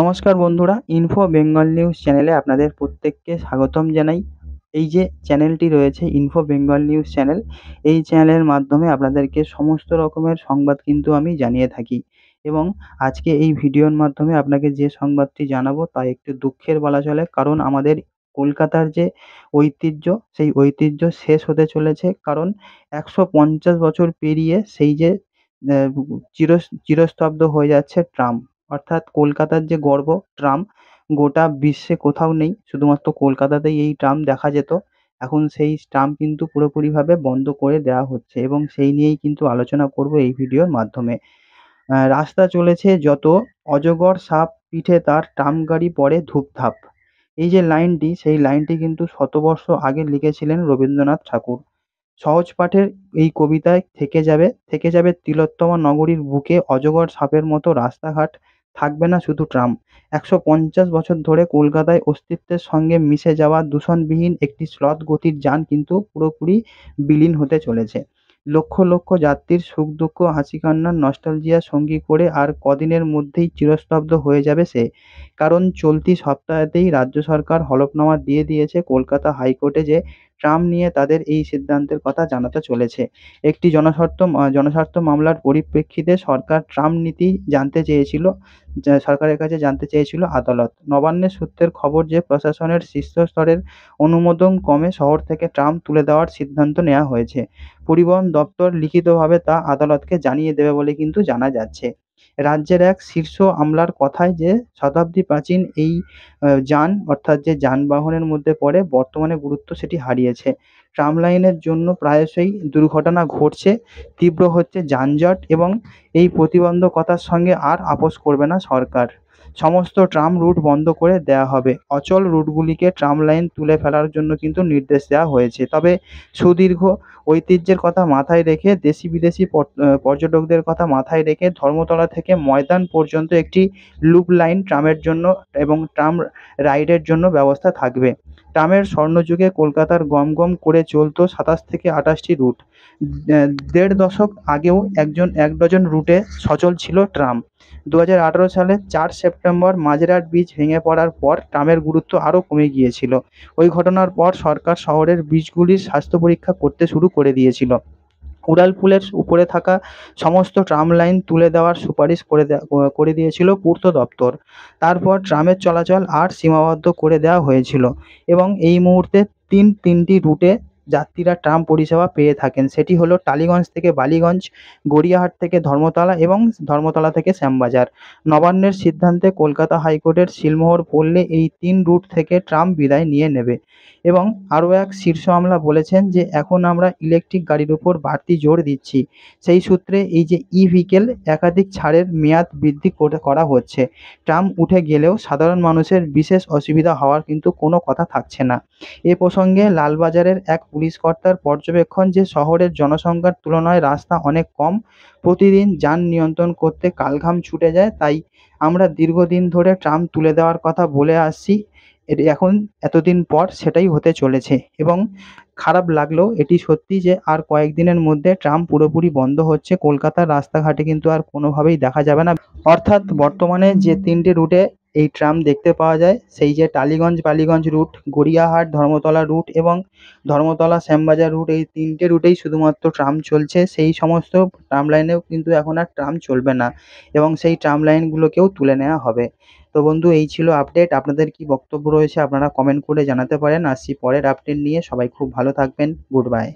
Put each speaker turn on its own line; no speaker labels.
নমস্কার বন্ধুরা, info Bengal news চ্যানেলে আপনাদের প্রত্যেককে স্বাগতম জানাই। এই যে চ্যানেলটি রয়েছে ইনফো বেঙ্গল নিউজ চ্যানেল, এই চ্যানেলের মাধ্যমে আপনাদেরকে সমস্ত রকমের সংবাদ কিন্তু আমি জানিয়ে থাকি এবং আজকে এই ভিডিওর মাধ্যমে আপনাকে যে সংবাদটি জানাবো তা একটু দুঃখের বলা চলে। কারণ আমাদের কলকাতার যে ঐতিহ্য, সেই ঐতিহ্য শেষ হতে চলেছে। কারণ ১৫০ বছর পেরিয়ে সেই যে আহ, চিরস্তব্ধ হয়ে যাচ্ছে ট্রাম, অর্থাৎ কলকাতার যে গর্ব ট্রাম, গোটা বিশ্বে কোথাও নেই, শুধুমাত্র কলকাতাতেই এই ট্রাম দেখা যেত। এখন সেই ট্রাম কিন্তু পুরোপুরিভাবে বন্ধ করে দেওয়া হচ্ছে এবং সেই নিয়েই কিন্তু আলোচনা করব এই ভিডিওর মাধ্যমে। রাস্তা চলেছে যত, অজগর সাপ পিঠে তার ট্রাম গাড়ি পড়ে ধূপধাপ। এই যে লাইনটি, সেই লাইনটি কিন্তু শতবর্ষ আগে লিখেছিলেন রবীন্দ্রনাথ ঠাকুর। সহজ পাঠের এই কবিতায় থেকে যাবে তিলোত্তমা নগরীর বুকে অজগর সাপের মতো রাস্তাঘাট, থাকবে না শুধু ট্রাম। ১৫০ বছর ধরে কলকাতায় অস্তিত্বের সঙ্গে মিশে যাওয়া দূষণবিহীন একটি স্লথ গতির যান কিন্তু পুরোপুরি বিলীন হতে চলেছে। লক্ষ লক্ষ যাত্রীর সুখ দুঃখ হাসি কান্নার নস্টালজিয়া সঙ্গী করে আর কদিনের মধ্যেই চিরস্তব্ধ হয়ে যাবে সে। কারণ চলতি সপ্তাহেতেই রাজ্য সরকার হলফনামা দিয়ে দিয়েছে কলকাতা হাইকোর্টে যে ট্রাম নিয়ে তাদের এই সিদ্ধান্তের কথা জানাতে চলেছে। একটি জনস্বার্থ মামলার পরিপ্রেক্ষিতে সরকার ট্রাম নীতি জানতে চেয়েছিল, সরকারের কাছে জানতে চেয়েছিল আদালত। নবান্নের সূত্রের খবর যে প্রশাসনের শীর্ষস্তরের অনুমোদন ক্রমে শহর থেকে ট্রাম তুলে দেওয়ার সিদ্ধান্ত নেওয়া হয়েছে। পরিবহন দপ্তর লিখিতভাবে তা আদালতকে জানিয়ে দেবে বলে কিন্তু জানা যাচ্ছে। রাজ্যের এক শীর্ষ আমলার কথায় যে শতাব্দী প্রাচীন এই যান, অর্থাৎ যে যানবাহনের মধ্যে পড়ে, বর্তমানে গুরুত্ব সেটি হারিয়েছে। ট্রাম লাইনের জন্য প্রায়শই দুর্ঘটনা ঘটছে, তীব্র হচ্ছে যানজট এবং এই প্রতিবন্ধকতার সঙ্গে আর আপোস করবে না সরকার। সমস্ত ট্রাম রুট বন্ধ করে দেওয়া হবে। অচল রুটগুলিকে ট্রাম লাইন তুলে ফেলার জন্য কিন্তু নির্দেশ দেওয়া হয়েছে। তবে সুদীর্ঘ ঐতিহ্যের কথা মাথায় রেখে, দেশি বিদেশি পর্যটকদের কথা মাথায় রেখে ধর্মতলা থেকে ময়দান পর্যন্ত একটি লুপ লাইন ট্রামের জন্য এবং ট্রাম রাইডের জন্য ব্যবস্থা থাকবে। ট্রামের স্বর্ণযুগে কলকাতার গম গম করে চলত ২৭ থেকে ২৮টি রুট। দেড় দশক আগেও এক ডজন রুটে সচল ছিল ট্রাম। ২০১৮ সালে ৪ সেপ্টেম্বর মাঝেরহাট ব্রিজ ভেঙে পড়ার পর ট্রামের গুরুত্ব আরও কমে গিয়েছিল। ওই ঘটনার পর সরকার শহরের ব্রিজগুলির স্বাস্থ্য পরীক্ষা করতে শুরু করে দিয়েছিল। উড়ালপুলের উপরে থাকা সমস্ত ট্রাম লাইন তুলে দেওয়ার সুপারিশ করে দিয়েছিল পূর্ত দপ্তর। তারপর ট্রামের চলাচল আর সীমাবদ্ধ করে দেওয়া হয়েছিল এবং এই মুহূর্তে তিনটি রুটে যাত্রীরা ট্রাম পরিষেবা পেয়ে থাকেন। সেটি হলো টালিগঞ্জ থেকে বালিগঞ্জ, গড়িয়াহাট থেকে ধর্মতলা এবং ধর্মতলা থেকে শ্যামবাজার। নবান্নের সিদ্ধান্তে কলকাতা হাইকোর্টের সিলমোহর পড়লে এই ৩ রুট থেকে ট্রাম বিদায় নিয়ে নেবে এবং আরও এক শীর্ষ আমলা বলেছেন যে এখন আমরা ইলেকট্রিক গাড়ির উপর বাড়তি জোর দিচ্ছি। সেই সূত্রে এই যে ই-ভেহিকেল একাধিক ছাড়ের মেয়াদ বৃদ্ধি করা হচ্ছে। ট্রাম উঠে গেলেও সাধারণ মানুষের বিশেষ অসুবিধা হওয়ার কিন্তু কোনো কথা থাকছে না। এ প্রসঙ্গে লালবাজারের এক পুলিশ কর্তার পর্যবেক্ষণ যে শহরের জনসংখ্যার তুলনায় রাস্তা অনেক কম, প্রতিদিন যান নিয়ন্ত্রণ করতে কালঘাম ছুটে যায়। তাই আমরা দীর্ঘদিন ধরে ট্রাম তুলে দেওয়ার কথা বলে আসছি, এখন এতদিন পর সেটাই হতে চলেছে এবং খারাপ লাগলেও এটি সত্যি যে আর কয়েকদিনের মধ্যে ট্রাম পুরোপুরি বন্ধ হচ্ছে। কলকাতার রাস্তাঘাটে কিন্তু আর কোনোভাবেই দেখা যাবে না। অর্থাৎ বর্তমানে যে ৩টে রুটে এই ট্রাম দেখতে পাওয়া যায়, সেই যে টালিগঞ্জ বালিগঞ্জ রুট, গড়িয়াহাট ধর্মতলা রুট এবং ধর্মতলা শ্যামবাজার রুট, এই ৩টে রুটেই শুধুমাত্র ট্রাম চলছে। সেই সমস্ত ট্রাম লাইনেও কিন্তু এখন আর ট্রাম চলবে না এবং সেই ট্রাম লাইনগুলোকেও তুলে নেওয়া হবে। তো বন্ধু, এই ছিল আপডেট। আপনাদের কি বক্তব্য রয়েছে আপনারা কমেন্ট করে জানাতে পারেন। আসছি পরের আপডেট নিয়ে। সবাই খুব ভালো থাকবেন। Good bye.